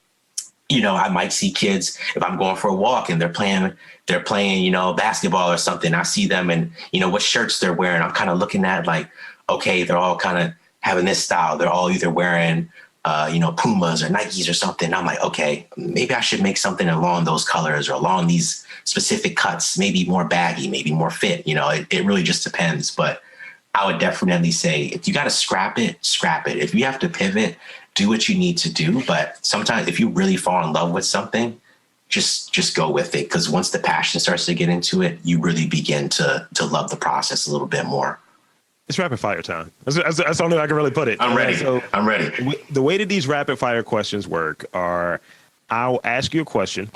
S2: I might see kids if I'm going for a walk and they're playing, basketball or something. I see them and, what shirts they're wearing. I'm kind of looking at like, okay, they're all kind of having this style. They're all either wearing, Pumas or Nikes or something. I'm like, okay, maybe I should make something along those colors or along these specific cuts, maybe more baggy, maybe more fit. It really just depends. But I would definitely say if you got to scrap it, scrap it. If you have to pivot, do what you need to do. But sometimes if you really fall in love with something, just go with it. Because once the passion starts to get into it, you really begin to love the process a little bit more.
S1: It's rapid fire time. That's the only way I can really put it.
S2: I'm ready. I'm ready.
S1: The way that these rapid fire questions work are I'll ask you a question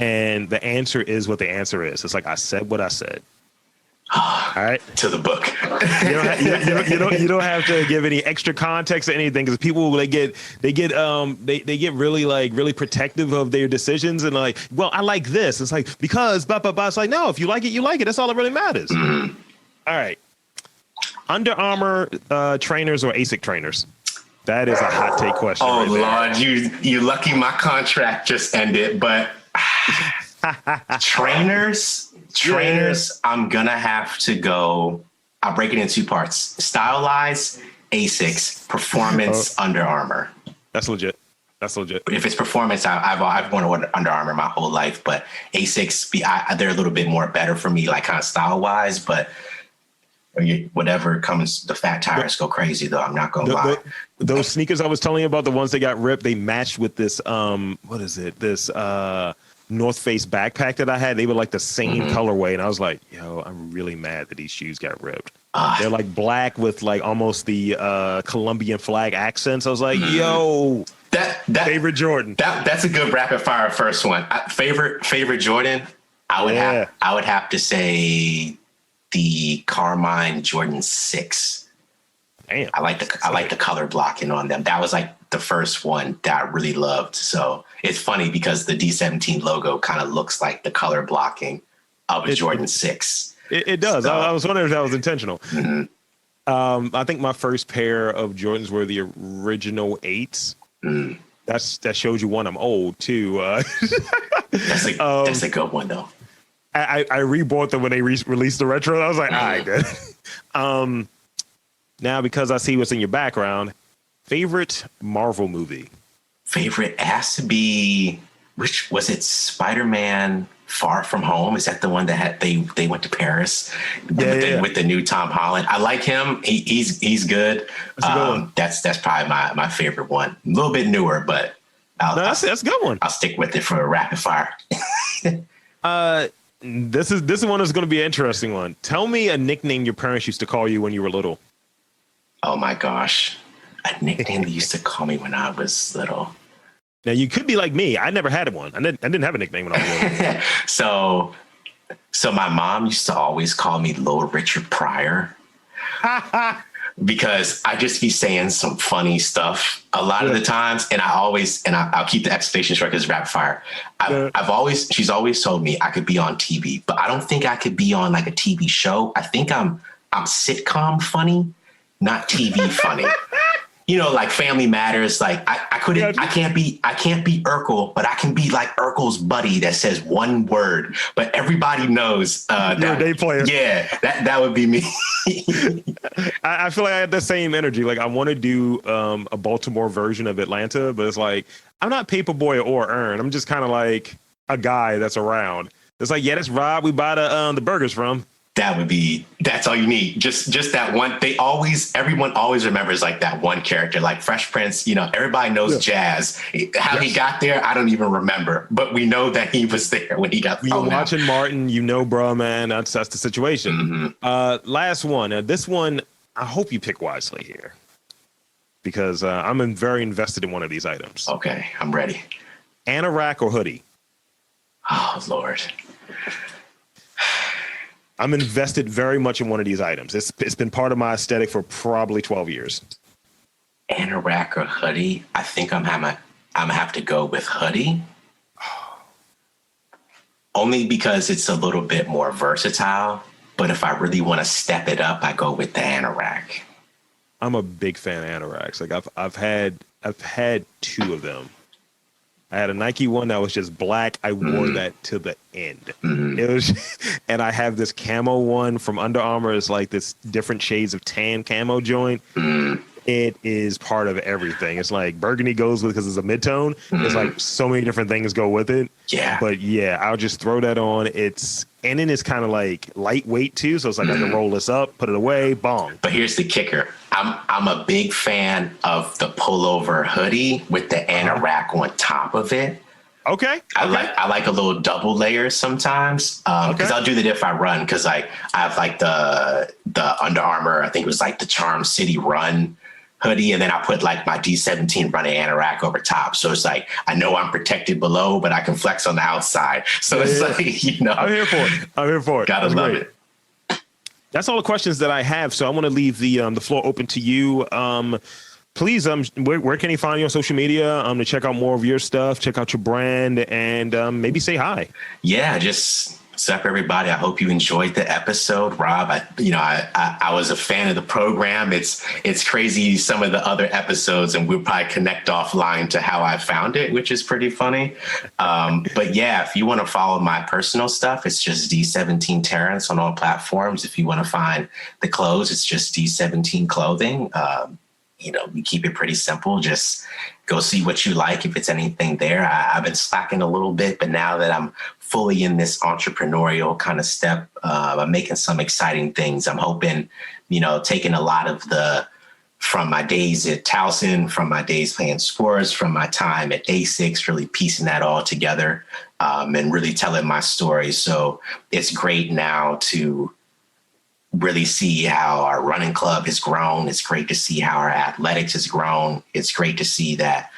S1: and the answer is what the answer is. It's like, I said what I said. All right.
S2: To the book.
S1: You don't have to give any extra context or anything, because people they get really protective of their decisions and like, well, I like this. It's like, because blah blah blah. It's like, no, if you like it, you like it. That's all that really matters. All right. Under Armour trainers or ASIC trainers? That is a hot take question.
S2: Oh,
S1: right
S2: Lord, you lucky my contract just ended, but trainers, yeah. I'm going to have to go. I'll break it in two parts. Stylized, ASICs, performance, Under Armour.
S1: That's legit.
S2: If it's performance, I've worn Under Armour my whole life, but ASICs, they're a little bit more better for me, like kind of style-wise, but whatever comes, the fat tires go crazy though. I'm not gonna lie.
S1: Those sneakers I was telling you about, the ones that got ripped, they matched with this what is it? This North Face backpack that I had. They were like the same colorway, and I was like, yo, I'm really mad that these shoes got ripped. They're like black with like almost the Colombian flag accents. I was like, yo, that favorite Jordan.
S2: That's a good rapid fire first one. Favorite Jordan. I would have to say the Carmine Jordan 6.
S1: Damn.
S2: I like the color blocking on them. That was like the first one that I really loved. So it's funny because the D17 logo kind of looks like the color blocking of a Jordan 6.
S1: It does. So, I was wondering if that was intentional. I think my first pair of Jordans were the original 8s. That shows you one, I'm old too.
S2: That's a good one though.
S1: I rebought them when they released the retro. I was like, all right, good. Now, because I see what's in your background, favorite Marvel movie?
S2: Favorite has to be, which was it? Spider-Man Far From Home. Is that the one that they went to Paris with the new Tom Holland? I like him. He's good. That's probably my favorite one. A little bit newer, but
S1: that's a good one.
S2: I'll stick with it for a rapid fire.
S1: This one is going to be an interesting one. Tell me a nickname your parents used to call you when you were little.
S2: Oh my gosh. A nickname they used to call me when I was little.
S1: Now you could be like me. I never had one. I didn't have a nickname when I was little.
S2: So my mom used to always call me Little Richard Pryor. Because I just be saying some funny stuff a lot of the times. And I'll keep the explanation short because rapid fire. She's always told me I could be on TV, but I don't think I could be on like a TV show. I think I'm sitcom funny, not TV funny. Like Family Matters. Like I can't be Urkel, but I can be like Urkel's buddy that says one word, but everybody knows
S1: you're a day player.
S2: Yeah, that would be me.
S1: I feel like I had the same energy. Like I want to do a Baltimore version of Atlanta, but it's like I'm not Paperboy or Earn. I'm just kind of like a guy that's around. It's like, yeah, that's Rob we buy the burgers from. That's all you need. Just that one. Everyone always remembers like that one character, like Fresh Prince, everybody knows Jazz. How he got there, I don't even remember, but we know that he was there when he got thrown out. Watching Martin, bro, man, that's the situation. Last one. This one, I hope you pick wisely here because I'm very invested in one of these items.
S2: Okay, I'm ready.
S1: Anorak or hoodie?
S2: Oh, Lord.
S1: I'm invested very much in one of these items. It's been part of my aesthetic for probably 12 years.
S2: Anorak or hoodie? I think I'm gonna have to go with hoodie. Only because it's a little bit more versatile. But if I really want to step it up, I go with the anorak.
S1: I'm a big fan of anoraks. Like I've had two of them. I had a Nike one that was just black. I wore that to the end. It was, and I have this camo one from Under Armour. It's like this different shades of tan camo joint. It is part of everything. It's like burgundy goes with because it's a mid-tone. It's like so many different things go with it.
S2: Yeah.
S1: But yeah, I'll just throw that on. And then it's kind of like lightweight too. So it's like I can roll this up, put it away, bong.
S2: But here's the kicker. I'm a big fan of the pullover hoodie with the anorak on top of it.
S1: Okay.
S2: I like a little double layer sometimes because I'll do that if I run because I have like the Under Armour. I think it was like the Charm City Run hoodie, and then I put like my D17 running anorak over top. So it's like I know I'm protected below, but I can flex on the outside. So it's like, you know,
S1: I'm here for it.
S2: Gotta love it.
S1: That's all the questions that I have. So I want to leave the floor open to you. Please, where can you find you on social media to check out more of your stuff, check out your brand, and maybe say hi?
S2: Yeah, just what's up, everybody. I hope you enjoyed the episode, Rob. I was a fan of the program. It's crazy some of the other episodes, and we'll probably connect offline to how I found it, which is pretty funny. But yeah, if you want to follow my personal stuff, it's just D17 Terrance on all platforms. If you want to find the clothes, it's just D17 Clothing. We keep it pretty simple. Just go see what you like. If it's anything there, I've been slacking a little bit, but now that I'm fully in this entrepreneurial kind of step, I'm making some exciting things. I'm hoping, taking a lot of from my days at Towson, from my days playing sports, from my time at A6, really piecing that all together and really telling my story. So it's great now to really see how our running club has grown. It's great to see how our athletics has grown. It's great to see that,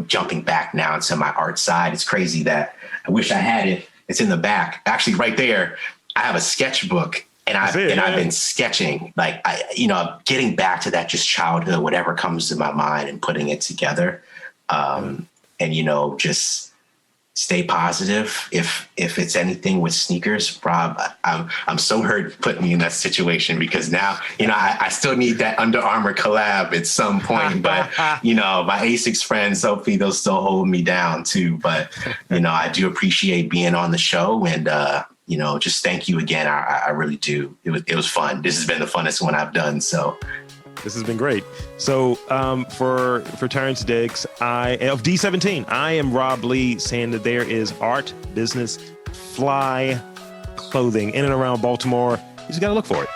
S2: jumping back now to my art side. It's crazy that I wish I had it. It's in the back. Actually, right there, I have a sketchbook and I've been sketching, like, getting back to that just childhood, whatever comes to my mind and putting it together. And, just stay positive. If it's anything with sneakers, Rob, I'm so hurt putting me in that situation because now, I still need that Under Armour collab at some point, but my ASICS friends, hopefully they'll still hold me down too. But, I do appreciate being on the show and, just thank you again. I really do. It was fun. This has been the funnest one I've done. So
S1: this has been great. So for Terrance Diggs, of D17, I am Rob Lee saying that there is art, business, fly clothing in and around Baltimore. You just got to look for it.